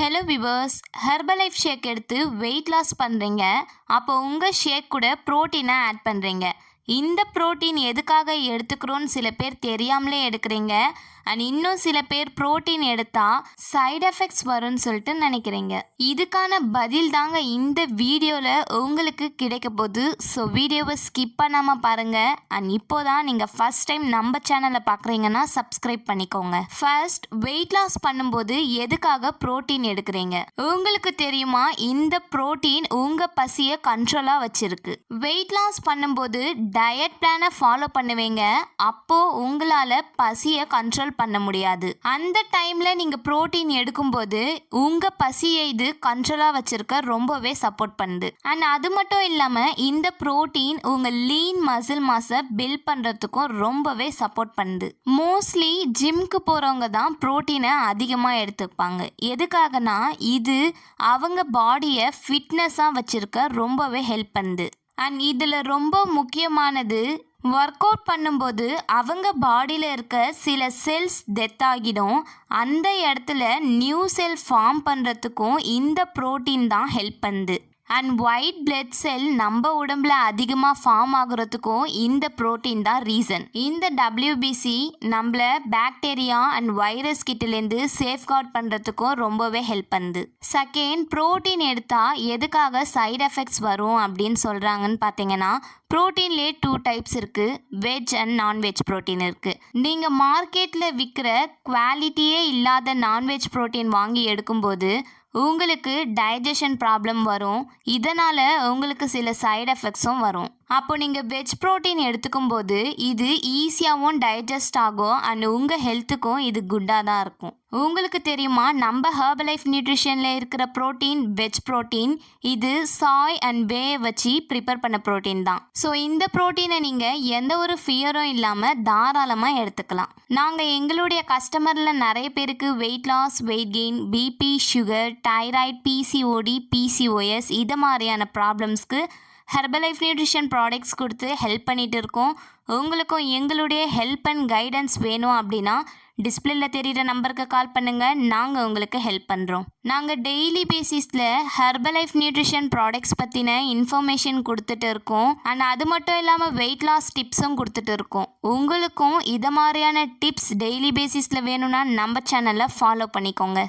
Hello viewers, Herbalife ஷேக் எடுத்து weight loss பண்ணுறீங்க. அப்போ உங்கள் ஷேக் கூட ப்ரோட்டீனை ஆட் பண்ணுறீங்க. இந்த ப்ரோட்டீன் எதுக்காக எடுத்துக்கிறோன்னு சில பேர் தெரியாமலே எடுக்கிறீங்க. அண்ட் இன்னும் சில பேர் ப்ரோட்டீன் எடுத்தால் சைடு எஃபெக்ட்ஸ் வரும்னு சொல்லிட்டு நினைக்கிறீங்க. இதுக்கான பதில் தாங்க இந்த வீடியோவில் உங்களுக்கு கிடைக்க போகுது. ஸோ வீடியோவை ஸ்கிப் பண்ணாமல் பாருங்கள். அண்ட் இப்போ தான் நீங்கள் ஃபஸ்ட் டைம் நம்ம சேனலை பார்க்குறீங்கன்னா சப்ஸ்கிரைப் பண்ணிக்கோங்க. ஃபர்ஸ்ட், வெயிட் லாஸ் பண்ணும்போது எதுக்காக ப்ரோட்டீன் எடுக்கிறீங்க? உங்களுக்கு தெரியுமா, இந்த ப்ரோட்டீன் உங்கள் பசியை கண்ட்ரோலாக வச்சிருக்கு. வெயிட் லாஸ் பண்ணும்போது டயட் பிளானை ஃபாலோ பண்ணுவீங்க. அப்போது உங்களால் பசியை கண்ட்ரோல் பண்ண முடியாது. அந்த டைம்ல நீங்க புரோட்டீன் எடுக்கும்போது உங்க பசியை இது கண்ட்ரோலா வச்சிருக்க ரொம்பவே சப்போர்ட் பண்ணுது. அண்ட் அது மட்டும் இல்லாம இந்த புரோட்டீன் உங்க லீன் மசில் மாஸை பில்ட் பண்றதுக்கும் ரொம்பவே சப்போர்ட் பண்ணுது. மோஸ்ட்லி ஜிம்க்கு போறவங்க தான் புரோட்டீனை அதிகமா எடுத்துப்பாங்க. எதுக்காகனா இது அவங்க பாடியை ஃபிட்னஸா வச்சிருக்க ரொம்பவே ஹெல்ப் பண்ணுது. அண்ட் இதுல ரொம்ப முக்கியமானது, ஒர்க் அவுட் பண்ணும்போது அவங்க பாடியில் இருக்க சில செல்ஸ் டெத் ஆகிடும். அந்த இடத்துல நியூ செல் ஃபார்ம் பண்ணுறதுக்கும் இந்த ப்ரோட்டீன் தான் ஹெல்ப் பண்ணுது. அண்ட் ஒயிட் பிளட் செல் நம்ம உடம்புல அதிகமாக ஃபார்ம் ஆகுறதுக்கும் இந்த ப்ரோட்டீன் தான் ரீசன். இந்த WBC நம்மள பாக்டீரியா அண்ட் வைரஸ் கிட்டலேருந்து சேஃப்கார்ட் பண்ணுறதுக்கும் ரொம்பவே ஹெல்ப் பண்ணுது. செகண்ட், ப்ரோட்டீன் எடுத்தால் எதுக்காக சைடு எஃபெக்ட்ஸ் வரும் அப்படின்னு சொல்கிறாங்கன்னு பார்த்தீங்கன்னா, ப்ரோட்டீன்லேயே 2 டைப்ஸ் இருக்குது. வெஜ் அண்ட் நான்வெஜ் ப்ரோட்டீன் இருக்குது. நீங்கள் மார்க்கெட்டில் விற்கிற குவாலிட்டியே இல்லாத நான்வெஜ் ப்ரோட்டீன் வாங்கி எடுக்கும்போது உங்களுக்கு டைஜஷன் ப்ராப்ளம் வரும். இதனால் உங்களுக்கு சில சைடு எஃபெக்ட்ஸும் வரும். அப்போ நீங்கள் வெஜ் ப்ரோட்டீன் எடுத்துக்கும் போது இது ஈஸியாகவும் டைஜஸ்ட் ஆகும். அண்ட் உங்கள் ஹெல்த்துக்கும் இது குட்டாக தான் இருக்கும். உங்களுக்கு தெரியுமா, நம்ம ஹெர்பலைஃப் நியூட்ரிஷனில் இருக்கிற ப்ரோட்டீன் வெஜ் ப்ரோட்டீன். இது சாய் அண்ட் வே வச்சு ப்ரிப்பேர் பண்ண ப்ரோட்டீன் தான். ஸோ இந்த ப்ரோட்டீனை நீங்கள் எந்த ஒரு ஃபியரும் இல்லாமல் தாராளமாக எடுத்துக்கலாம். நாங்கள் எங்களுடைய கஸ்டமரில் நிறைய பேருக்கு weight loss, weight gain, BP, sugar, thyroid, PCOD, PCOS இது மாதிரியான ப்ராப்ளம்ஸ்க்கு ஹெர்பலைஃப் நியூட்ரிஷன் ப்ராடக்ட்ஸ் கொடுத்து ஹெல்ப் பண்ணிகிட்டு இருக்கோம். உங்களுக்கும் எங்களுடைய ஹெல்ப் அண்ட் கைடன்ஸ் வேணும் அப்படின்னா டிஸ்பிளேல தெரிகிற நம்பருக்கு கால் பண்ணுங்கள். நாங்கள் உங்களுக்கு ஹெல்ப் பண்ணுறோம். நாங்கள் டெய்லி பேசிஸில் ஹெர்பலைஃப் நியூட்ரிஷன் ப்ராடக்ட்ஸ் பற்றின இன்ஃபர்மேஷன் கொடுத்துட்டு இருக்கோம். அண்ட் அது மட்டும் இல்லாமல் வெயிட் லாஸ் டிப்ஸும் கொடுத்துட்டு இருக்கோம். உங்களுக்கும் இதை மாதிரியான டிப்ஸ் டெய்லி பேசிஸில் வேணும்னா நம்ம சேனலை ஃபாலோ பண்ணிக்கோங்க.